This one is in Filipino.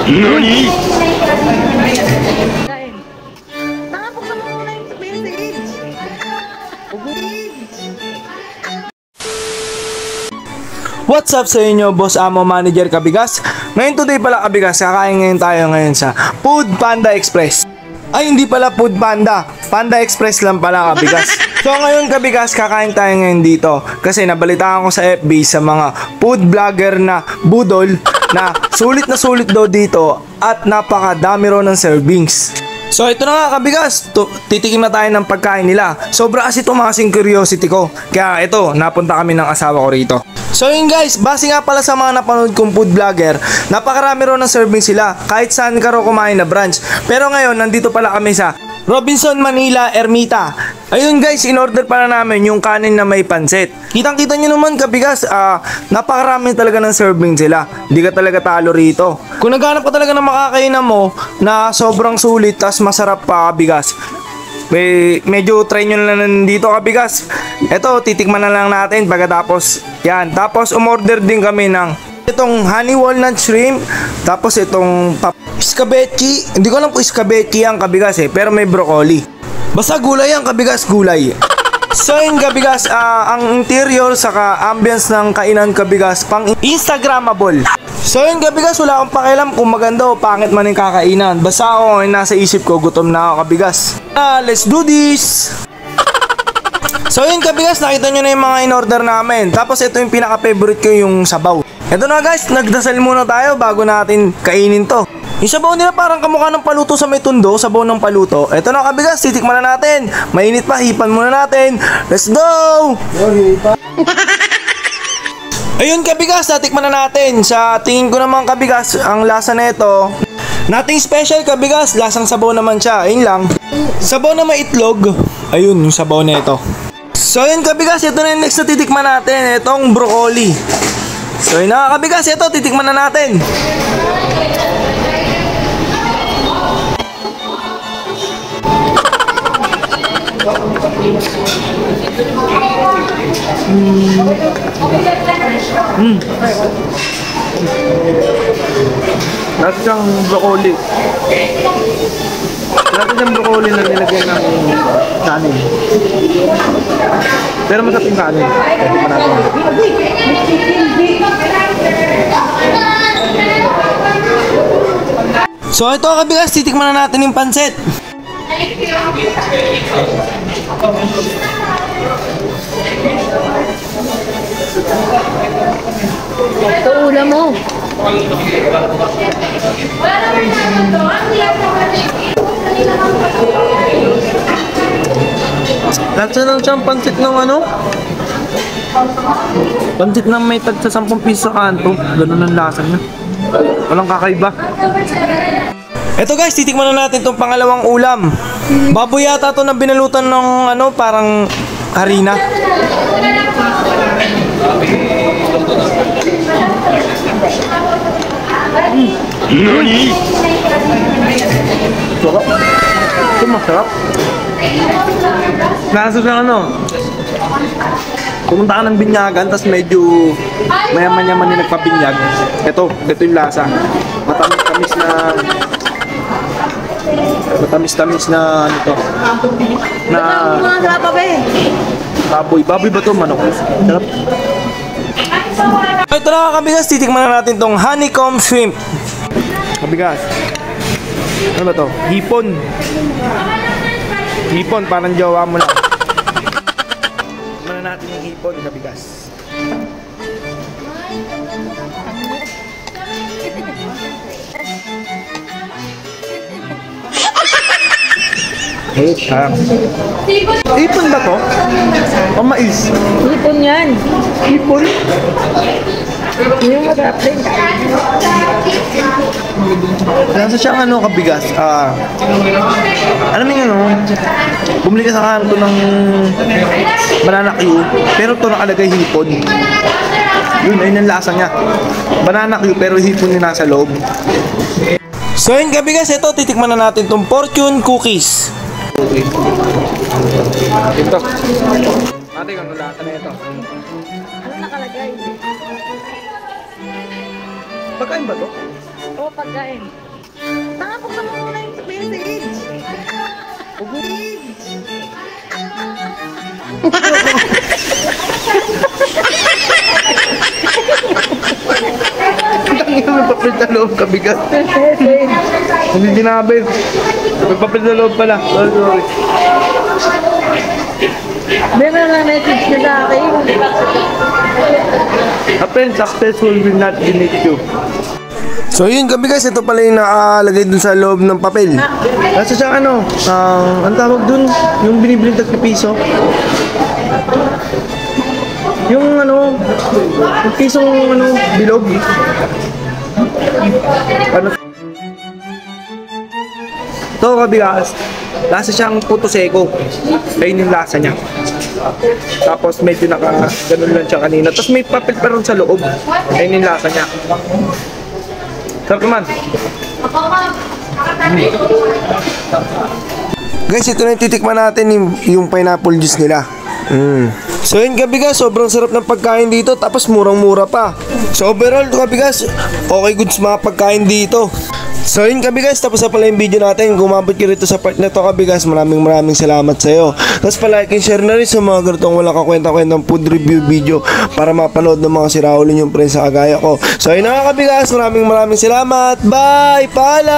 NANI?! Nakapuksan mo muna yung message. What's up sa inyo, Boss Amo Manager Kabigas? Ngayon today pala Kabigas, kakain ngayon tayo ngayon sa Food Panda Express. Ay hindi pala Food Panda, Panda Express lang pala Kabigas. So ngayon Kabigas, kakain tayo ngayon dito kasi nabalitaan ko sa FB sa mga food vlogger na budol na sulit daw dito at napakadami raw ng servings. So ito na nga Kabigas, titikim na tayo ng pagkain nila. Sobra kasi tumakas yung curiosity ko. Kaya ito, napunta kami ng asawa ko rito. So yun guys, base nga pala sa mga napanood kong food vlogger, napakarami raw ng serving sila kahit saan ka raw kumain na branch. Pero ngayon, nandito pala kami sa Robinson Manila Ermita. Ayun guys, in-order pala namin yung kanin na may pansit. Kitang-kita nyo naman Kabigas, napakarami talaga ng serving sila. Hindi ka talaga talo rito. Kung naghanap ka talaga ng makakainan mo na sobrang sulit tas masarap pa Kabigas, medyo try nyo na lang dito Kabigas. Ito, titikman na lang natin pagkatapos yan. Tapos umorder din kami ng itong honey walnut shrimp. Tapos itong iskabechi. Hindi ko alam kung iskabechi yan Kabigas pero may broccoli. Basta gulay yan Kabigas, gulay. So yun Kabigas, ang interior saka ambience ng kainan Kabigas pang Instagrammable. So yun Kabigas, wala akong pakialam kung maganda o pangit man yung kakainan. Basta ako nasa isip ko, gutom na ako Kabigas. Let's do this! So yun Kabigas, nakita nyo na yung mga in-order namin. Tapos ito yung pinaka-favorite ko, yung sabaw. Ito na guys, nagdasal muna tayo bago natin kainin to. Yung sabaw nila parang kamukha ng paluto sa may tundo, sabaw ng paluto. Ito na Kabigas, titikman na natin. Mainit pa, hipan muna natin. Let's go! Ayun Kabigas, natikman na natin. Sa tingin ko naman Kabigas, ang lasa na ito, nothing special Kabigas, lasang sabaw naman siya. Ayun lang. Sabaw na may itlog. Ayun, yung sabaw na ito. So ayun Kabigas, ito na yung next na titikman natin. Itong broccoli. So yun na Kabigas, ito titikman na natin. Lasa siyang broccoli. Lasa siyang broccoli na nilagyan ng kanin. Pero masarap yung kanin. So ito Kabigas, titikman na natin yung pansit. Ito ulam mo. Lasa lang siyang pansit ng ano? Pansit na may tag sa 10 piso sa kanto. Ganun ang lasa niya. Walang kakaiba. Eto guys, titikman na natin itong pangalawang ulam. Baboy yata ito na binalutan ng ano, parang harina. NANI?! Sarap. Ito masarap. Lasa siyang ano, pumunta ka ng binyagan, tapos medyo mayaman-yaman yung nagpabinyag. Ito yung lasa. Matamis-tamis na ano to. Na baboy ba to? Manok. Sarap. Ito na Kabigas, titikman na natin tong honeycomb shrimp. Kabigas, ano ba to? Hipon. Hipon, parang jowa mo lang. Tikman na natin yung hipon Kabigas. Hipon ba to? O mais? Hipon yan. Hipon? Yung masarap din. Nasa siyang ano Kabigas, alam mo yun bumili ka sa kanto ng banana Q, pero ito nakalagay hipon. Yun, ayun ang lasa niya. Banana Q, pero hipon yung nasa loob. So yun Kabigas, ito titikman na natin itong fortune cookies. Ito. Ate, kung lasa na ito. Ano nakalagay? Pagkain ba to? Oo, pagkain. Tanga, buksan mo muna yung message. May papel sa loob, kabigat. Hindi sinabi. May papel sa loob pala. Sorry. Meron na message ka sa akin. A friend successful will not beneath you. So yun gabi guys, ito pala yung nakalagay dun sa loob ng papel. Nasa siyang ano, ang tawag dun, yung binibiling tagpipiso. Yung ano, yung pisong ano, bilog. Ano? Ito kabigas, lasa siyang puto seko. Ayun yung lasa niya. Tapos medyo ganun lang siya kanina. Tapos may papel pa rin sa loob. Ayun yung lasa niya. Sarap naman. Guys, ito na yung titikman natin yung pineapple juice nila. So yun kabigas, sobrang sarap ng pagkain dito. Tapos murang-mura pa. So overall kabigas, okay goods mga pagkain dito. So yun kabigas, tapos na pala yung video natin. Kung umabot ka rito sa part na to kabigas, maraming salamat sa'yo. Tapos palike and share na rin sa mga ganitong walang kakwenta-kwentang food review video para mapanood ng mga siraulin yung friends sa kagaya ko. So yun na kabigas, maraming salamat. Bye! Paalam!